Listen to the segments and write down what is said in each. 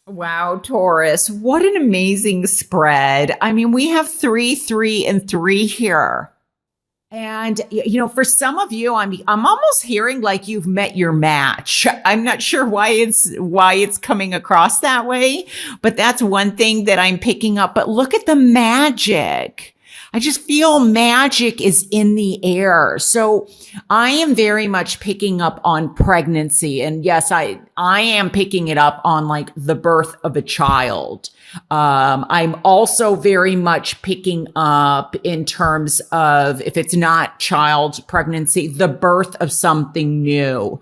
Wow, Taurus, what an amazing spread. I mean, we have 3, 3, and 3 here. And for some of you, I'm almost hearing like you've met your match. I'm not sure why it's coming across that way, but that's one thing that I'm picking up. But look at the magic. I just feel magic is in the air. So I am very much picking up on pregnancy. And yes, I am picking it up on like the birth of a child. I'm also very much picking up in terms of, if it's not child pregnancy, the birth of something new.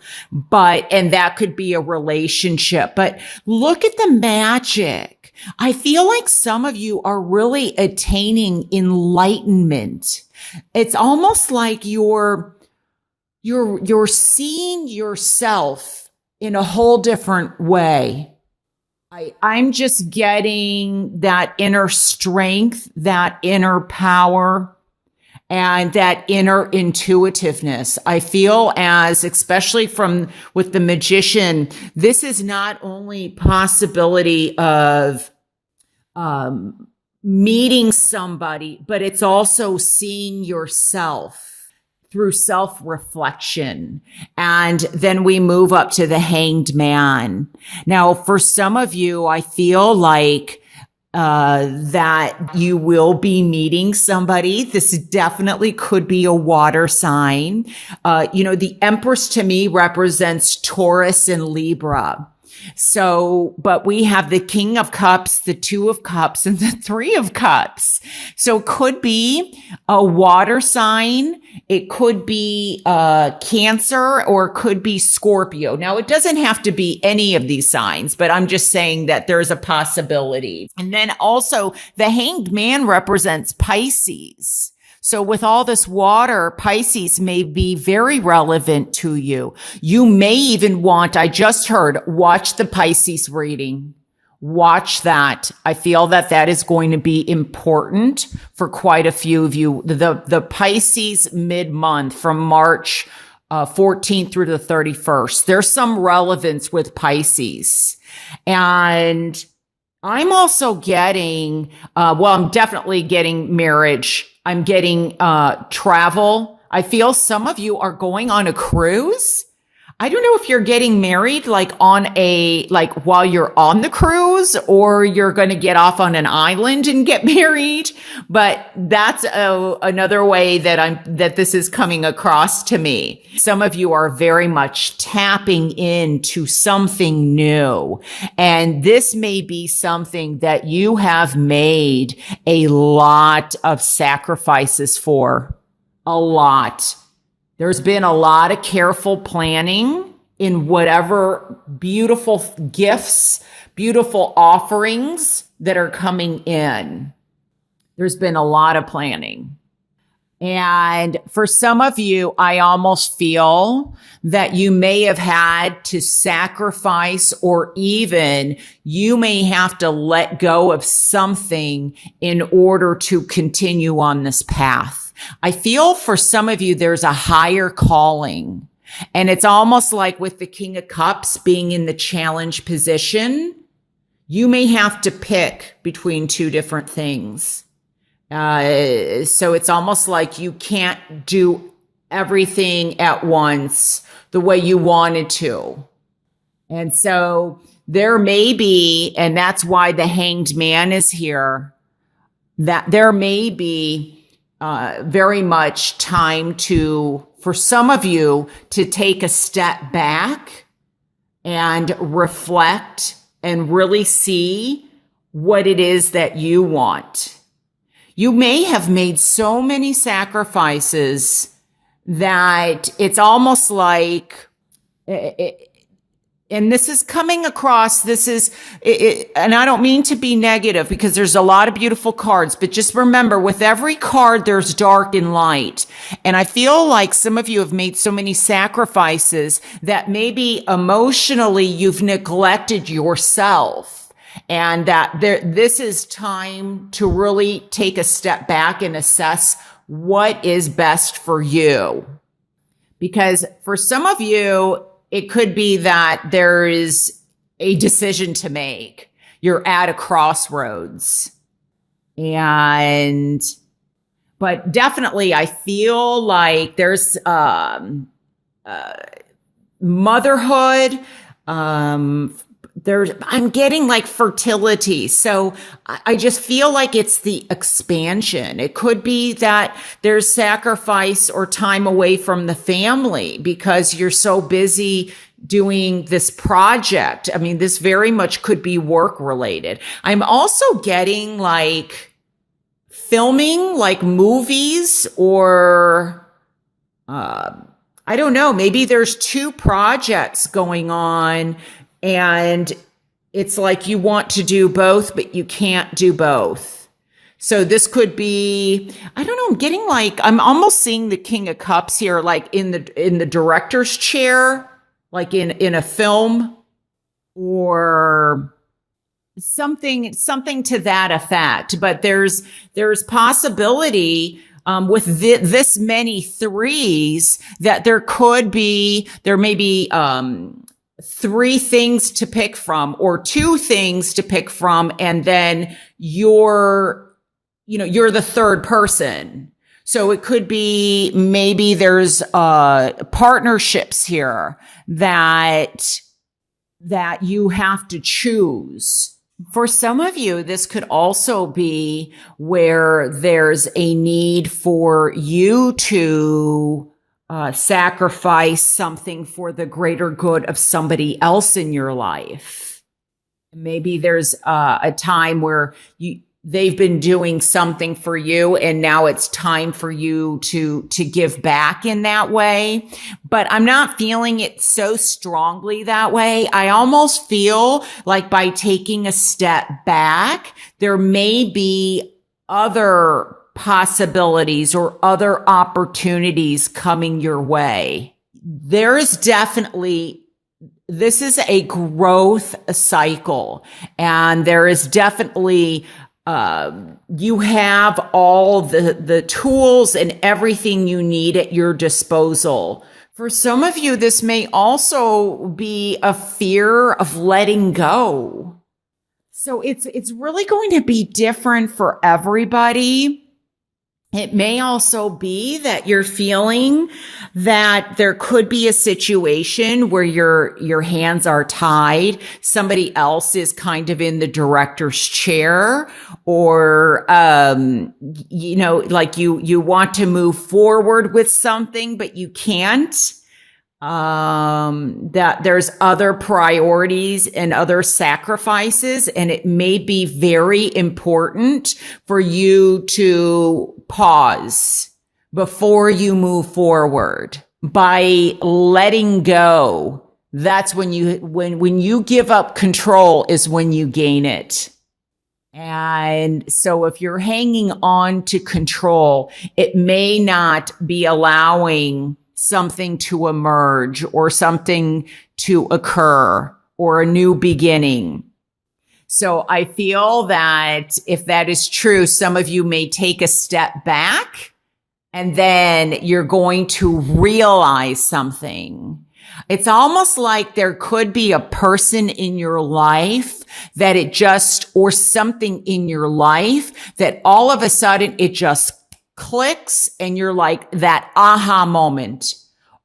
And that could be a relationship. But look at the magic. I feel like some of you are really attaining enlightenment. It's almost like you're seeing yourself in a whole different way. I'm just getting that inner strength, that inner power, and that inner intuitiveness. I feel especially with the magician, this is not only possibility of meeting somebody, but it's also seeing yourself through self-reflection. And then we move up to the Hanged Man. Now, for some of you, I feel like that you will be meeting somebody. This definitely could be a water sign. The Empress to me represents Taurus and Libra. So, but we have the King of Cups, the Two of Cups, and the Three of Cups. So it could be a water sign. It could be Cancer, or it could be Scorpio. Now, it doesn't have to be any of these signs, but I'm just saying that there's a possibility. And then also the Hanged Man represents Pisces. So with all this water, Pisces may be very relevant to you. You may even I just heard, watch the Pisces reading. Watch that. I feel that is going to be important for quite a few of you. The Pisces mid-month from March 14th through the 31st. There's some relevance with Pisces. And I'm also getting, I'm definitely getting marriage. I'm getting travel. I feel some of you are going on a cruise. I don't know if you're getting married like while you're on the cruise, or you're going to get off on an island and get married. But that's another way that this is coming across to me. Some of you are very much tapping into something new. And this may be something that you have made a lot of sacrifices for. A lot. There's been a lot of careful planning in whatever beautiful gifts, beautiful offerings that are coming in. There's been a lot of planning. And for some of you, I almost feel that you may have had to sacrifice, or even you may have to let go of something in order to continue on this path. I feel for some of you, there's a higher calling, and it's almost like with the King of Cups being in the challenge position, you may have to pick between two different things. So it's almost like you can't do everything at once the way you wanted to. And so there may be, and that's why the Hanged Man is here, that there may be very much time for some of you to take a step back and reflect and really see what it is that you want. You may have made so many sacrifices that it's almost like, and this is coming across, and I don't mean to be negative, because there's a lot of beautiful cards, but just remember, with every card, there's dark and light. And I feel like some of you have made so many sacrifices that maybe emotionally you've neglected yourself. And that this is time to really take a step back and assess what is best for you. Because for some of you, it could be that there is a decision to make. You're at a crossroads. But definitely I feel like there's, motherhood, I'm getting like fertility. So I just feel like it's the expansion. It could be that there's sacrifice or time away from the family because you're so busy doing this project. I mean, this very much could be work related. I'm also getting like filming like movies or, I don't know, maybe there's two projects going on and it's like you want to do both, but you can't do both. So this could be, I don't know, I'm getting like, I'm almost seeing the King of Cups here, like in the director's chair, like in a film or something to that effect. But there's possibility with this many threes that there may be three things to pick from or two things to pick from, and then you're the third person. So it could be maybe there's partnerships here that you have to choose. For some of you, this could also be where there's a need for you to sacrifice something for the greater good of somebody else in your life. Maybe there's a time where they've been doing something for you and now it's time for you to give back in that way. But I'm not feeling it so strongly that way. I almost feel like by taking a step back, there may be other possibilities or other opportunities coming your way. There is definitely, this is a growth cycle, and there is definitely you have all the tools and everything you need at your disposal. For some of you, this may also be a fear of letting go. So it's really going to be different for everybody. It may also be that you're feeling that there could be a situation where your hands are tied. Somebody else is kind of in the director's chair, or, like you want to move forward with something, but you can't. That there's other priorities and other sacrifices, and it may be very important for you to pause before you move forward. By letting go, that's when you give up control is when you gain it. And so if you're hanging on to control, it may not be allowing something to emerge or something to occur or a new beginning. So I feel that if that is true, some of you may take a step back and then you're going to realize something. It's almost like there could be a person in your life or something in your life that all of a sudden it just clicks and you're like that aha moment.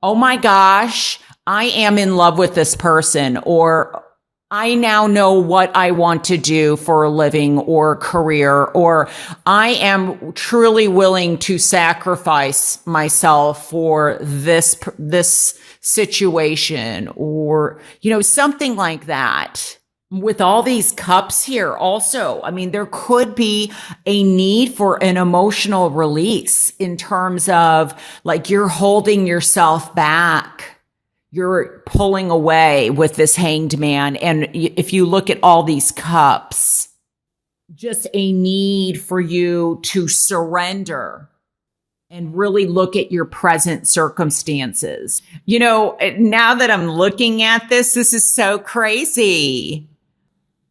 Oh my gosh, I am in love with this person, or I now know what I want to do for a living or career, or I am truly willing to sacrifice myself for this situation, or, something like that. With all these cups here also, I mean, there could be a need for an emotional release in terms of like you're holding yourself back. You're pulling away with this Hanged Man. And if you look at all these cups, just a need for you to surrender and really look at your present circumstances. Now that I'm looking at this is so crazy.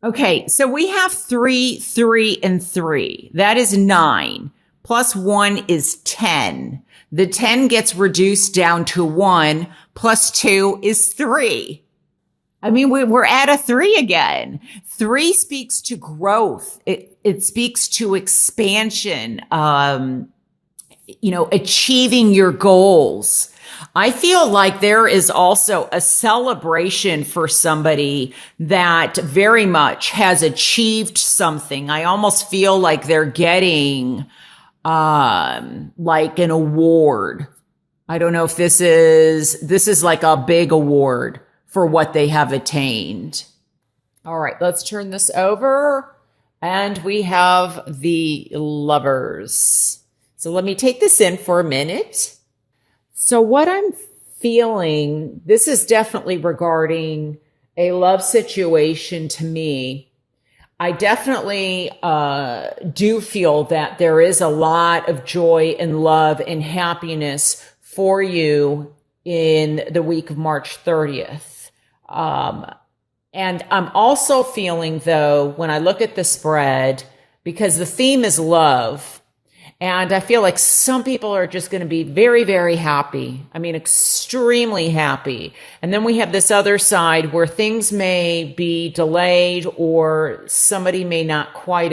Okay, so we have 3, 3, and 3. That is 9. Plus 1 is 10. The 10 gets reduced down to 1. Plus 2 is 3. I mean, we're at a 3 again. 3 speaks to growth. It speaks to expansion. Achieving your goals. I feel like there is also a celebration for somebody that very much has achieved something. I almost feel like they're getting like an award. I don't know if this is like a big award for what they have attained. All right, let's turn this over. And we have the Lovers. So let me take this in for a minute. So what I'm feeling, this is definitely regarding a love situation to me. I definitely do feel that there is a lot of joy and love and happiness for you in the week of March 30th. And I'm also feeling, though, when I look at the spread, because the theme is love, and I feel like some people are just going to be very, very happy. I mean, extremely happy. And then we have this other side where things may be delayed, or somebody may not quite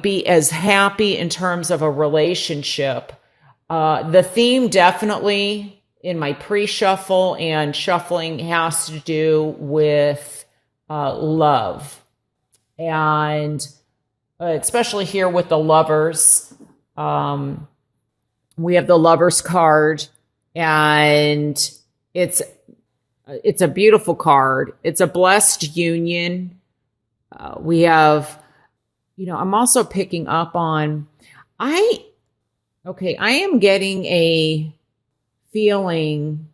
be as happy in terms of a relationship. The theme definitely in my pre-shuffle and shuffling has to do with love. And especially here with the Lovers, we have the Lovers card, and it's a beautiful card. It's a blessed union. We have, I'm also picking up on, I am getting a feeling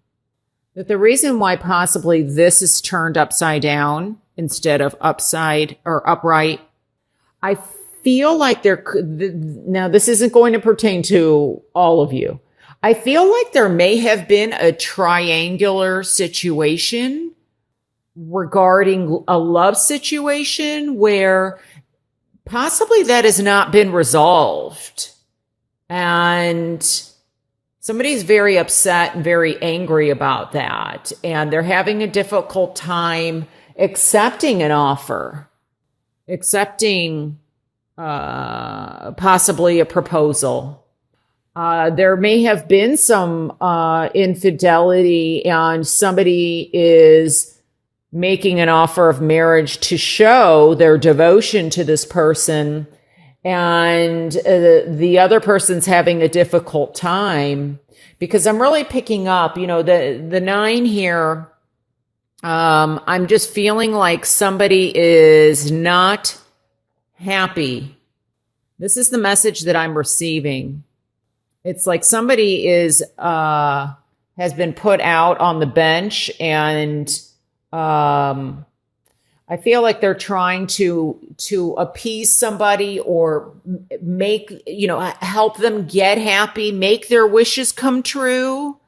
that the reason why possibly this is turned upside down instead of upside or upright, I feel like now this isn't going to pertain to all of you. I feel like there may have been a triangular situation regarding a love situation where possibly that has not been resolved. And somebody's very upset and very angry about that. And they're having a difficult time accepting an offer, accepting possibly a proposal. There may have been some infidelity, and somebody is making an offer of marriage to show their devotion to this person, and the other person's having a difficult time, because I'm really picking up, the 9 here. I'm just feeling like somebody is not happy. This is the message that I'm receiving. It's like somebody has been put out on the bench, and I feel like they're trying to appease somebody or help them get happy, make their wishes come true.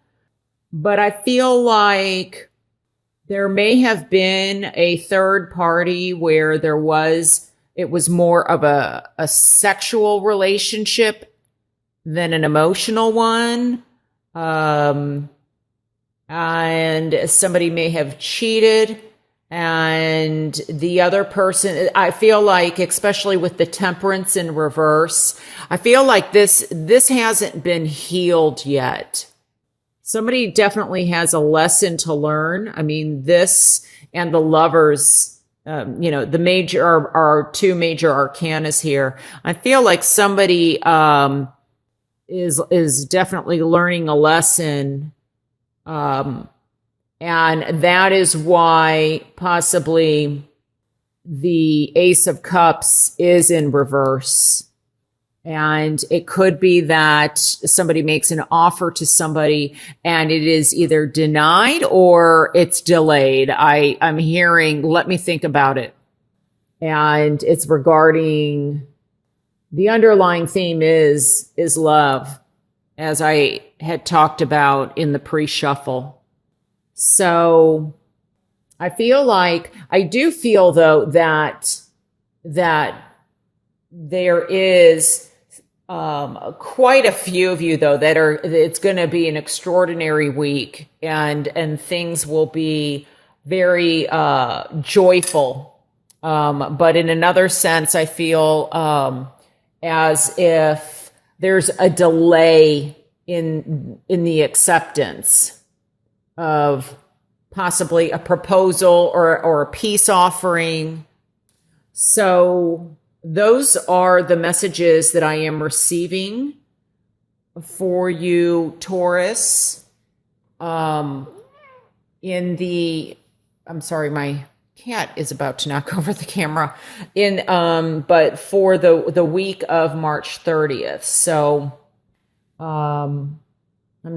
But I feel like there may have been a third party where it was more of a sexual relationship than an emotional one. And somebody may have cheated. And the other person, I feel like, especially with the Temperance in reverse, I feel like this hasn't been healed yet. Somebody definitely has a lesson to learn. I mean, this and the Lovers, the major are 2 major arcanas here. I feel like somebody is definitely learning a lesson. And that is why possibly the Ace of Cups is in reverse. And it could be that somebody makes an offer to somebody and it is either denied or it's delayed. I'm hearing, let me think about it. And it's regarding, the underlying theme is love, as I had talked about in the pre-shuffle. So I do feel though that there is quite a few of you though it's going to be an extraordinary week, and things will be very joyful. But in another sense, I feel as if there's a delay in the acceptance of possibly a proposal or a peace offering. So those are the messages that I am receiving for you, Taurus. I'm sorry, my cat is about to knock over the camera. But for the week of March 30th. So I'm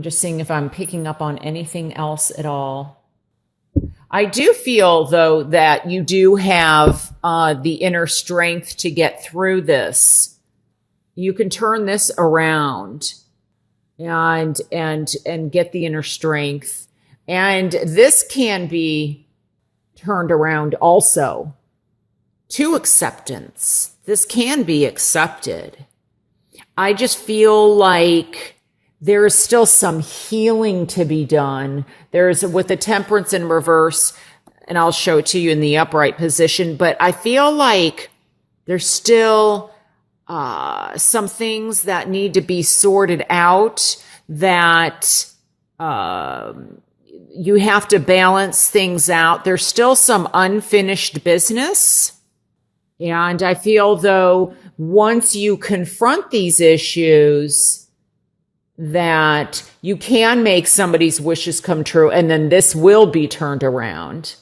just seeing if I'm picking up on anything else at all. I do feel, though, that you do have the inner strength to get through this. You can turn this around and get the inner strength. And this can be turned around also to acceptance. This can be accepted. I just feel like there is still some healing to be done. There's with the temperance in reverse, and I'll show it to you in the upright position, but I feel like there's still some things that need to be sorted out, that you have to balance things out. There's still some unfinished business. And I feel, though, once you confront these issues, that you can make somebody's wishes come true, and then this will be turned around.